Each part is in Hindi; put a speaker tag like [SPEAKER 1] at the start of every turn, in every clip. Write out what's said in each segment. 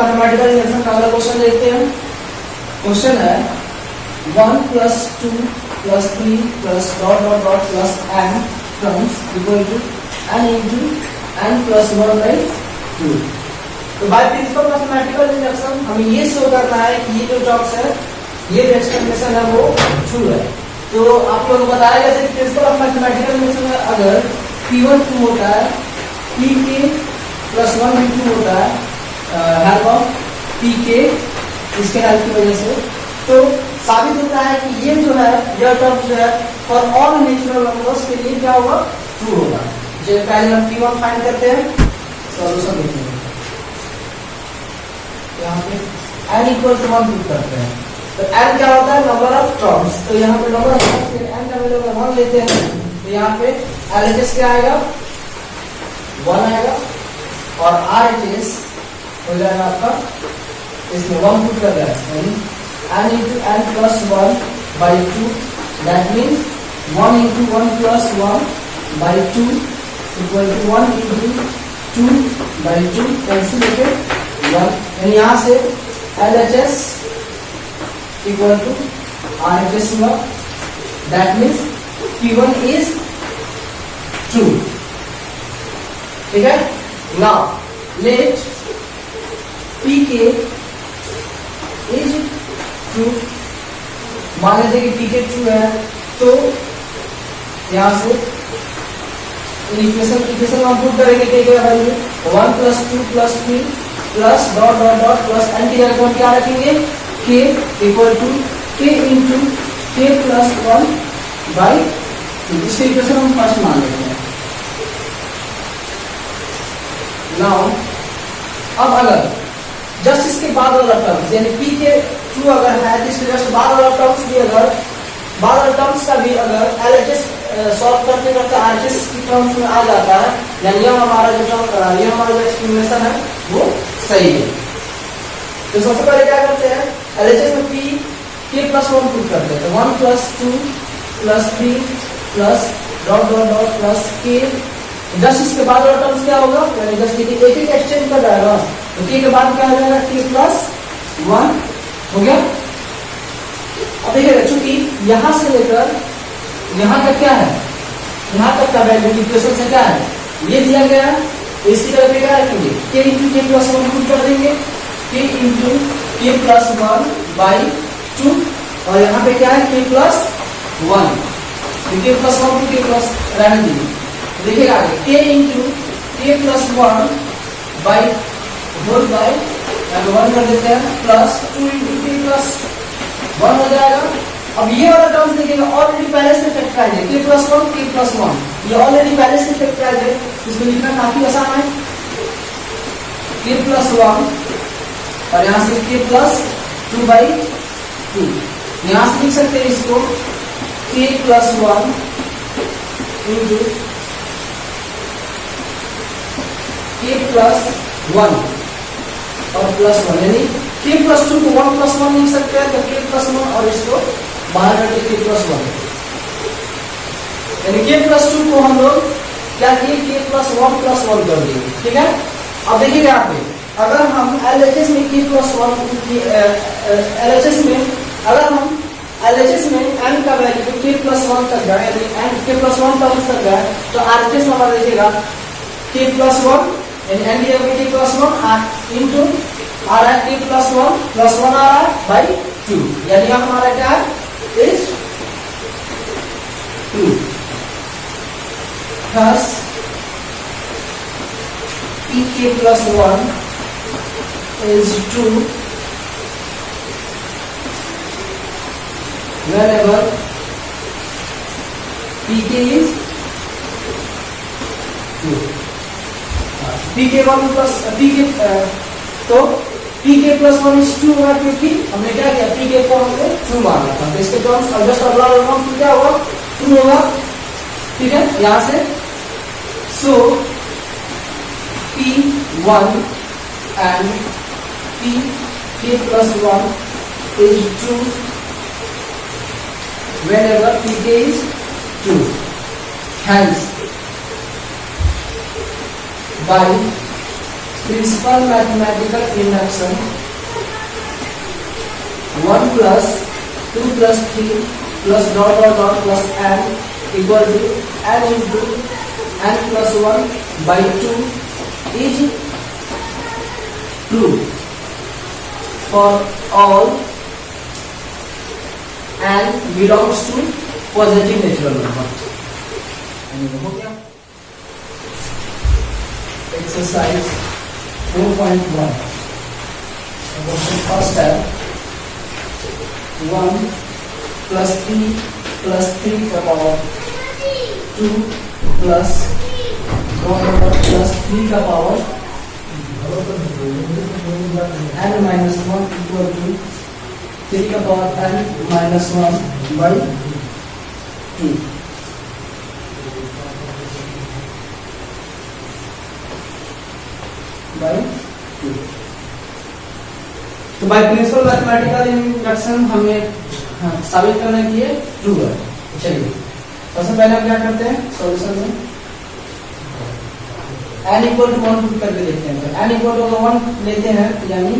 [SPEAKER 1] मैथमेटिकल इंडक्शन का अगला क्वेश्चन देखते हैं। क्वेश्चन है 1 + 2 + 3 + ... n terms equal to n into n + 1/2। तो बाय प्रिंसिपल मैथमेटिकल इंडक्शन हमें ये शो करना है कि ये जो टर्म्स है, ये जो एक्सप्रेशन है वो ट्रू है। तो आप लोगों को बताया गया था कि प्रिंसिपल ऑफ मैथमेटिकल इंडक्शन में अगर p1 ट्रू होता है, pk + 1 भी ट्रू होता है, हेल्प ऑफ pk इसके हेल्प की वजह से, तो साबित होता है कि ये जो है यह टर्म जो है फॉर ऑल नेचुरल नंबर्स के लिए क्या होगा, ट्रू होगा। जो पहले हम p1 फाइंड करते हैं, सॉल्यूशन देखते हैं। यहाँ पे n = 1 पुट करते हैं, तो n क्या होता है, नंबर ऑफ टर्म्स। तो यहाँ पे नंबर ऑफ टर्म्स के n का वैल्यू अगर 1 लेते हैं तो यहाँ पे LHS क्या आएगा, 1 आएगा, और RHS हो जाएगा आपका, इसमें 1 पुट कर रहा है, n into n plus 1 by 2, that means 1 into 1 plus 1 by 2 equal to 1 into 2 by 2, cancel होके 1, यानी यहाँ से LHS equal to RHS हुआ, that means P1 is true। ठीक है, now let PK is true. मान लेते कि pk ट्रू है, तो यहां से इक्वेशन हम पुट करेंगे k का वैल्यू 1 + 2 + 3 प्लस ... n की जगह हम क्या रखेंगे, k equal to k into k + 1 by 2। इसके इक्वेशन हम फर्स्ट मान लेते हैं। नाउ अब अगर जस्ट इसके बाद वाला टर्म्स यानी p के ट्रू अगर है तो इसके जस्ट बाद वाला टर्म्स भी अगर बाद वाला टर्म्स का भी अगर LHS सॉल्व करते करते RHS की टर्म्स में आ जाता है, यानी ये हमारा जो टर्म ये हमारा जो एक्सप्लेनेशन है वो सही है। तो सबसे पहले क्या करते हैं, LHS में p k + 1 पुट करते हैं, तो 1 + 2 + 3 + ... k। जस्ट इसके बाद वाला टर्म्स क्या होगा, यानी जस्ट एक एक एक्सचेंज कर जाएगा, तो k के बाद क्या हो जाएगा, k + 1 हो गया। अब देखिएगा चूंकि यहां से लेकर यहां तक क्या है, यहां तक का वैल्यू इक्वेशन से क्या है, ये दिया गया है, तो इसकी जगह पे क्या रखेंगे, k × k + 1 पुट कर देंगे, k × k + 1 by 2, और यहाँ पे क्या है, k + 1, तो k + 1 to k + रहने दीजिए। देखिएगा आगे k × k + 1 by whole bye 1 कर देते हैं, प्लस 2 × k + 1 हो जाएगा। अब ये वाला टर्म्स देखिएगा ऑलरेडी पहले से फैक्टराइज है, k + 1 k + 1, ये ऑलरेडी पहले से फैक्टराइज है, इसको लिखना काफी आसान है, k + 1 और यहाँ से k + 2 by 2। यहाँ से लिख सकते हैं इसको k + 1 into k + 1 और +1, यानी k + 2 को 1 + 1 लिख सकते हैं, तो k + 1 और इसको बाहर करके k + 1, यानी k + 2 को हम लोग क्या किए, k + 1 + 1 कर दिए। ठीक है, अब देखिए यहाँ पे अगर हम LHS में k + 1 अगर हम LHS में n का वैल्यू k + 1 तक जाए, यानी n k + 1 टर्म्स तक जाए, तो RHS नंबर देखिएगा k + 1 यानी n दिया k + 1 इंटू आ रहा है k + 1 + 1 आ रहा है बाई 2, यानी हमारा क्या है, is 2। Thus pk + 1 is true whenever pk is true। pk1 + pk तो pk + 1 is true होगा, क्योंकि हमने क्या किया, pk को हमने ट्रू माना था, तो इसके टर्म्स जस्ट अगला टर्म्स क्या होगा, ट्रू होगा। ठीक है, यहां से सो p1 and pk + 1 is true whenever pk is true, hence by principle mathematical induction 1 plus 2 plus 3 plus dot dot dot plus n equal to n into n plus 1 by 2 is true for all n belongs to positive natural number. हो गया एक्सरसाइज 4.1 क्वेश्चन फर्स्ट है 1 plus 3 plus 3 का पावर 2 plus plus 3 का power n minus 1 equal to 3 का पावर n minus 1 by 2. तो बाय प्रिंसिपल मैथमेटिकल इंडक्शन हमें साबित करना है कि ये ट्रू है. चलिए सबसे पहले हम क्या करते हैं सॉल्यूशन में n इक्वल टू 1 पुट करके देखते हैं. तो n इक्वल टू 1 लेते हैं यानी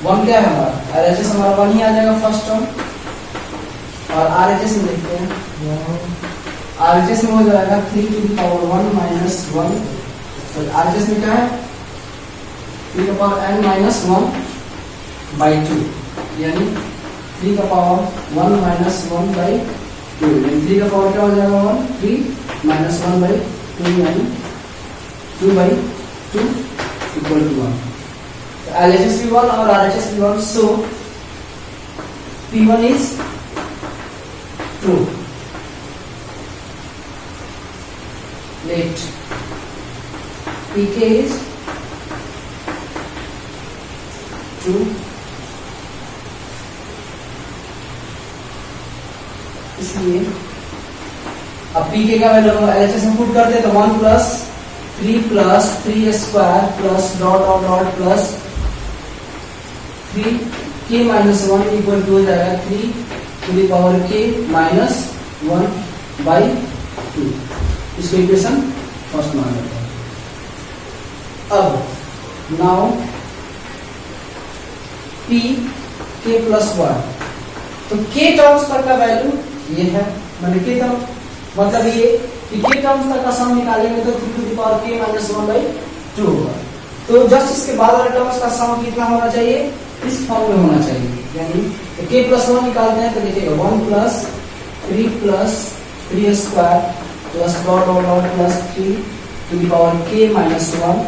[SPEAKER 1] 1 क्या है हमारा RHS हमारा 1 ही आ जाएगा फर्स्ट टर्म. और RHS में देखते हैं RHS में हो जाएगा 3 to the power 1 minus 1. तो RHS में क्या है 3 का पावर n minus 1 by 2 यानी 3 का पावर 1 minus 1 by 2 यानी 3 का पावर क्या हो जाएगा 1 3 minus 1 by 2 यानी 2 by 2 equal to 1. LHS भी 1 और RHS भी 1. So P1 is true. Let PK is true. इसलिए अब पी का वैल्यू एलएचएस में पुट करते हैं तो 1 plus 3 plus 3 square plus dot dot dot plus 3 k minus 1 equal to हो जाएगा 3 to the power k minus 1 by 2. इसको इक्वेशन फर्स्ट मान लेते हैं. अब नाउ p k plus 1 तो k टर्म्स तक का वैल्यू ये है मैंने k टर्म मतलब ये कि k टर्म्स तक का सम निकालेंगे तो 3 to the power k minus 1 by 2 होगा. तो जस्ट इसके बाद वाले टर्म्स का सम कितना होना चाहिए इस फॉर्म में होना चाहिए. यानी तो k plus 1 निकालते हैं तो देखिएगा 1 plus 3 plus 3 square plus dot dot dot plus 3 to the power k minus 1.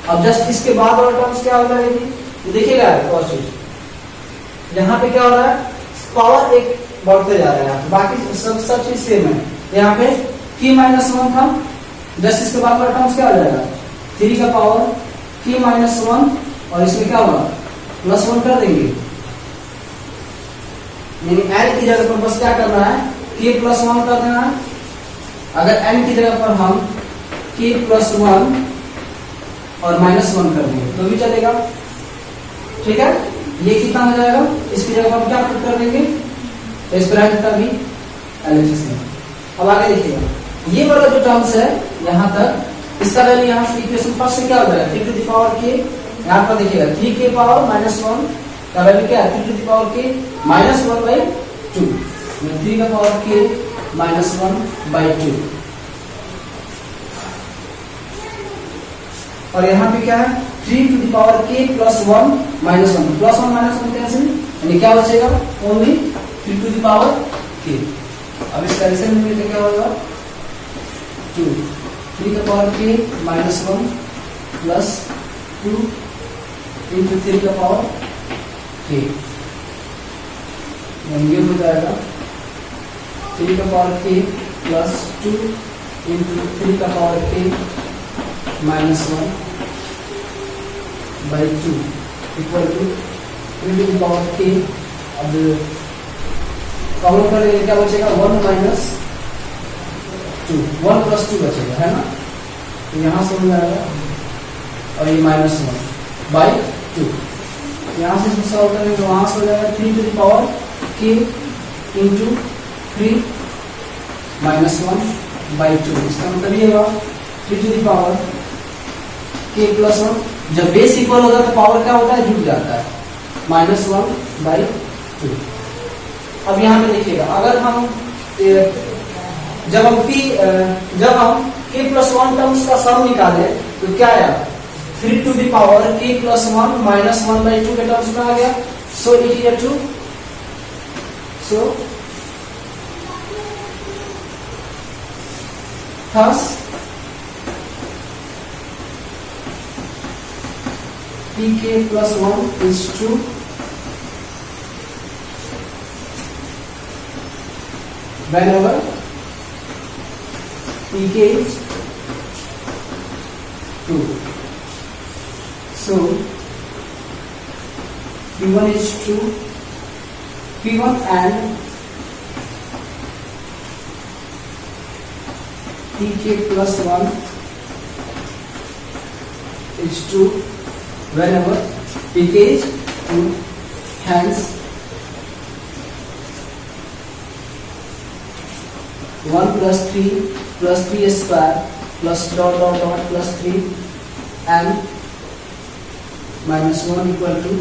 [SPEAKER 1] अब जस्ट इसके बाद वाला टर्म्स क्या हो जाएगी तो देखिएगा फर्स्ट चीज यहाँ पे क्या हो रहा है पावर एक बढ़ते जा रहा है बाकी सब चीज सेम है. यहाँ पे k minus 1 था जस्ट इसके बाद वाला टर्म्स क्या हो जाएगा 3 का पावर k minus 1 और इसमें क्या होगा प्लस 1 कर देंगे. यानी n की जगह पर बस क्या करना है k plus 1 कर देना है. अगर n की जगह पर हम k plus 1 और माइनस 1 कर देंगे तो भी चलेगा. ठीक है ये कितना हो जाएगा इसकी जगह पर हम क्या पुट कर देंगे तो इस पर आएगा भी एलएचएस में. अब आगे देखिएगा ये वाला जो टर्म्स है यहाँ तक इसका वैल्यू यहाँ से इक्वेशन फर्स्ट से क्या हो जाएगा 3 to the power k. यहाँ पर देखिएगा 3 k पावर माइनस 1 का वैल्यू क्या है 3 to the power k minus 1 by 2. 3 का पावर k minus 1 by 2. और यहाँ पे क्या है 3 to the power k plus 1 minus 1 plus 1 minus 1 cancel यानी क्या बचेगा only 3 to the power k. अब इस कैंसिल में क्या होगा 2 3 का power k minus 1 plus 2 into 3 का पावर k यानी ये हो जाएगा 3 का पावर k plus 2 into 3 का power k minus 1 by 2 equal to 3 to the power k. अब कॉमन करेंगे क्या बचेगा 1 minus 2 1 plus 2 बचेगा है ना. तो यहाँ से हो जाएगा और ये minus 1 by 2. यहाँ से सॉल्व करेंगे तो वहां से हो जाएगा 3 to the power k into 3 minus 1 by 2. इसका मतलब ये होगा 3 to the power k plus 1 जब बेस इक्वल होता है तो पावर क्या होता है, जुड़ जाता है, -1/2। अब यहाँ पे देखिएगा, अगर हम जब हम k+1 टर्म्स का सम निकाले तो क्या आया, 3 to the power k+1 -1/2 के टर्म्स में आ गया। So it is true. So thus pk+1 is true whenever pk is true. So p1 is true, p1 and pk+1 is true whenever pk is true. Hence 1 + 3 + 3 square plus dot dot dot plus 3 and -1 equal to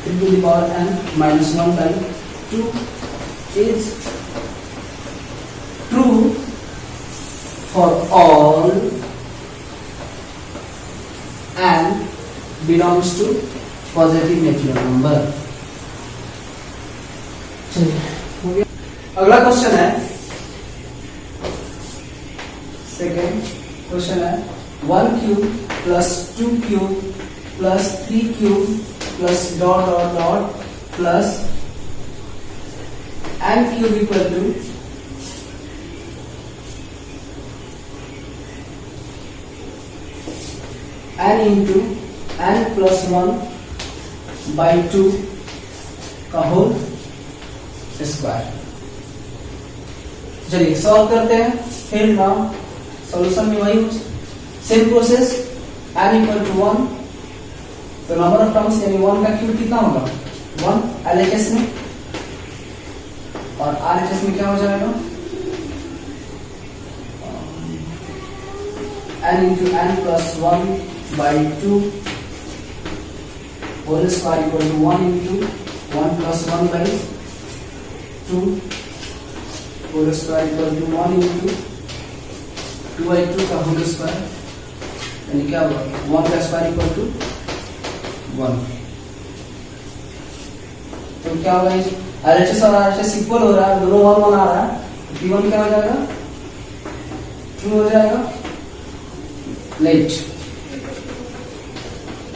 [SPEAKER 1] 3 to the power n -1/2 is true for all and belongs to positive natural number. चलिए हो गया। अगला क्वेश्चन है, सेकेंड क्वेश्चन है 1 cube plus 2 cube plus 3 cube plus dot dot dot plus n cube equal to n into n plus 1/2 का होल स्क्वायर। चलिए सॉल्व करते हैं। फिर ना सॉल्यूशन में वही same process, n equal to 1, तो नंबर ऑफ टर्म्स यानी 1 का क्यूब कितना होगा 1 LHS में, और RHS में क्या हो जाएगा n into n plus 1/2 whole square equal to 1 into 1 plus 1/2 whole square equal to 1 into 2/2 का होल स्क्वायर, यानी क्या होगा 1 का स्क्वायर इक्वल टू 1। तो क्या होगा, RHS और RHS इक्वल हो रहा है, दोनों 1 1 आ रहा है, P1 क्या हो जाएगा ट्रू हो जाएगा। Let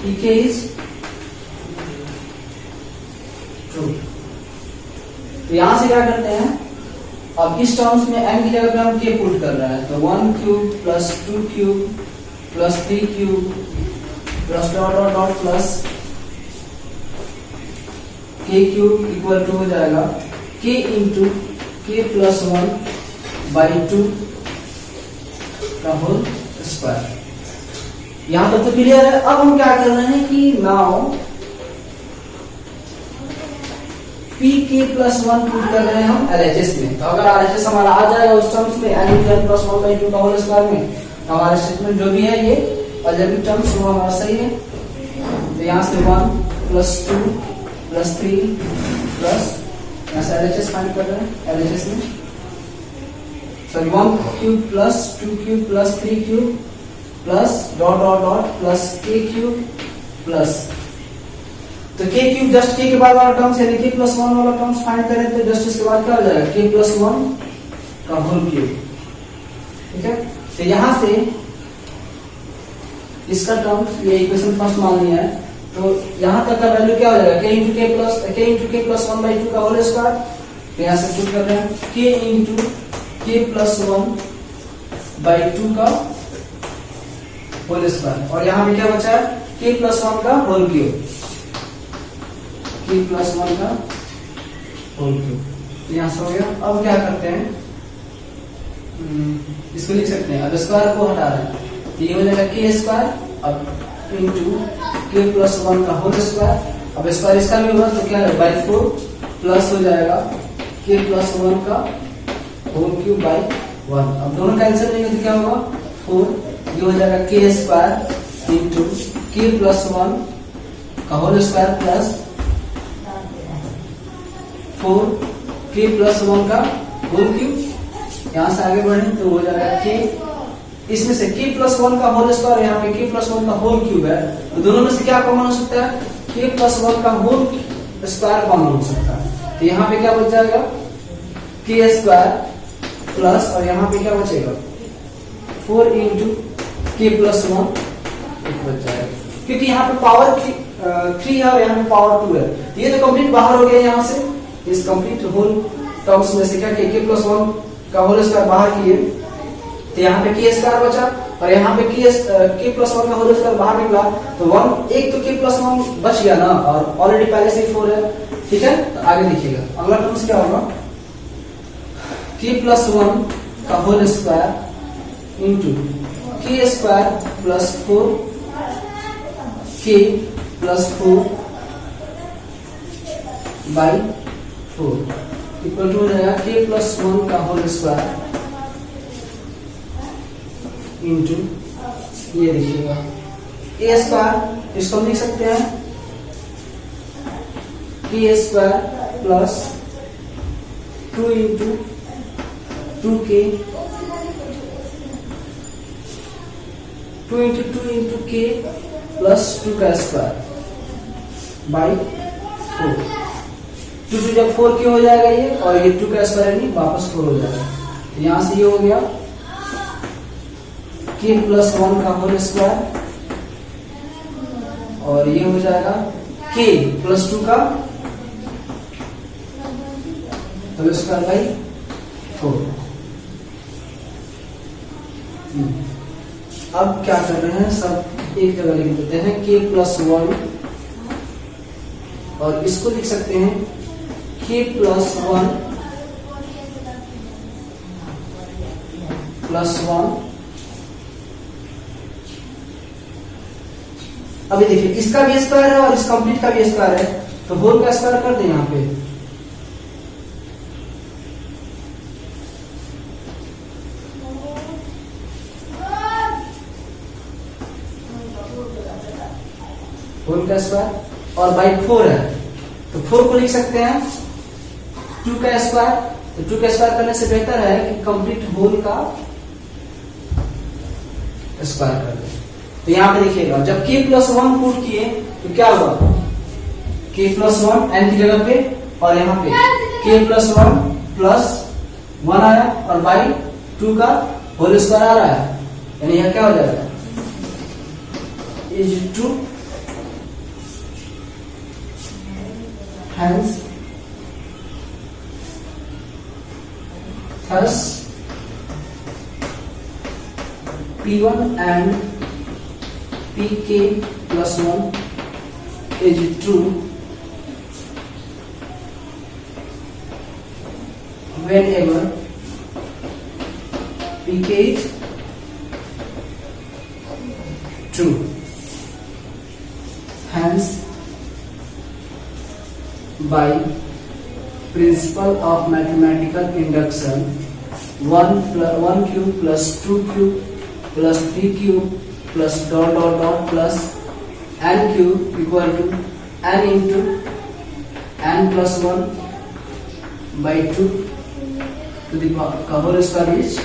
[SPEAKER 1] pk is true. तो यहां से क्या करते हैं, अब इस टर्म्स में n की जगह पे हम k पुट कर रहे हैं, तो 1 cube plus 2 cube plus 3 cube plus dot dot dot plus k cube equal to हो जाएगा k into k+1/2 का होल स्क्वायर। यहां तक तो क्लियर है। अब हम क्या कर रहे हैं कि नाउ pk+1 पुट कर रहे हैं हम LHS में, तो अगर RHS हमारा आ जाएगा उस टर्म्स में n into n plus 1/2 का होल स्क्वायर में, तो हमारा स्टेटमेंट जो भी है ये अलजेब्रिक टर्म्स वो हमारा सही है। तो यहाँ से 1 plus 2 plus 3 plus यहाँ से LHS फाइंड कर रहे हैं, LHS में sorry 1 cube plus 2 cube plus 3 cube plus dot dot dot plus k cube plus, तो k क्यूब जस्ट k के बाद वाला टर्म्स यानी k+1 वाला टर्म्स फाइंड करें तो जस्ट इसके बाद क्या हो जाएगा k+1 का होल क्यूब। ठीक है, तो यहां से इसका टर्म्स ये इक्वेशन फर्स्ट मान लिया है, तो यहां तक का वैल्यू क्या हो जाएगा k into k+1/2 का होल स्क्वायर। तो यहां से पुट कर रहे हैं k into k+1/2 का होल स्क्वायर, और यहां पे क्या बचा है k+1 का होल क्यूब, k+1 का होल क्यूब। यहां से हो गया। अब क्या करते हैं, इसको लिख सकते हैं, अब स्क्वायर को हटा रहे हैं, तो ये हो जाएगा k स्क्वायर अब इंटू k+1 का होल स्क्वायर। अब स्क्वायर इसका भी होगा तो क्या है 4 प्लस हो जाएगा k+1 का होल क्यूब 1। अब दोनों कैंसिल नहीं तो क्या होगा 4, ये हो जाएगा k square into k plus 1 का whole square plus 4 k plus 1 का होल क्यूब। यहां से आगे बढ़े तो हो जाएगा k, इसमें से k प्लस 1 का होल स्क्वायर, यहाँ पे k प्लस 1 का होल क्यूब है, तो दोनों में से क्या कॉमन हो सकता है, k प्लस 1 का होल स्क्वायर कॉमन हो सकता है। तो यहाँ पे क्या बच जाएगा, k स्क्वायर प्लस, और यहाँ पे क्या बचेगा 4 इंटू k प्लस 1 बच जाएगा, क्योंकि यहाँ पे पावर 3 है और यहाँ पे पावर 2 है, तो ये तो कंप्लीट बाहर हो गया यहाँ से। इस कंप्लीट होल टर्म्स में से क्या k प्लस 1 का होल स्क्वायर बाहर किए, तो यहाँ पे k स्क्वायर बचा, और यहाँ पे k प्लस 1 का होल स्क्वायर बाहर निकला, तो 1 एक तो k प्लस 1 बच गया ना, और ऑलरेडी पहले से ही 4 है, ठीक है। तो आगे देखिएगा अगला टर्म्स क्या होगा, k प्लस 1 का whole square into k square plus 4 k plus 4 by 4 equal to हो जाएगा k प्लस 1 का होल स्क्वायर इंटू, ये देखिएगा a स्क्वायर, इसको हम लिख सकते हैं k square plus 2 into 2k 2 into k plus 2 का स्क्वायर बाई 4, 2 जब 4 k हो जाएगा ये, और ये 2 का स्क्वायर नहीं वापस 4 हो जाएगा, तो यहां से ये हो गया k प्लस 1 का होल स्क्वायर, और ये हो जाएगा k प्लस 2 का होल स्क्वायर बाई 4। अब क्या कर रहे हैं, सब एक जगह लिख देते हैं k प्लस 1, और इसको लिख सकते हैं k प्लस 1 प्लस 1। अभी देखिए इसका भी स्क्वायर है और इस कंप्लीट का भी स्क्वायर है, तो होल का स्क्वायर कर दें यहाँ पे, होल का स्क्वायर और बाई 4 है, तो 4 को लिख सकते हैं 2 का स्क्वायर, तो 2 का स्क्वायर करने से बेहतर है कि कंप्लीट होल का स्क्वायर कर दें। तो यहाँ पे देखिएगा जब k प्लस 1 पुट किए तो क्या हुआ, k प्लस 1 n की जगह पे, और यहाँ पे k प्लस 1 प्लस 1 आया, और बाई 2 का होल स्क्वायर आ रहा है, यानी यह क्या हो जाएगा is 2, hence thus P1 and Pk plus 1 is true whenever Pk is true. Hence, by principle of mathematical induction, 1 cube plus 2 cube plus 3 cube plus dot dot dot plus n cube equal to n into n plus 1 by 2 to the whole square is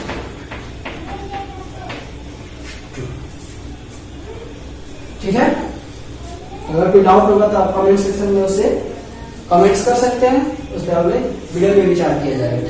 [SPEAKER 1] 2। ठीक है, अगर कोई डाउट होगा तो आप कमेंट सेक्शन में उसे कमेंट्स कर सकते हैं, उस पर अगले वीडियो में विचार किया जाएगा।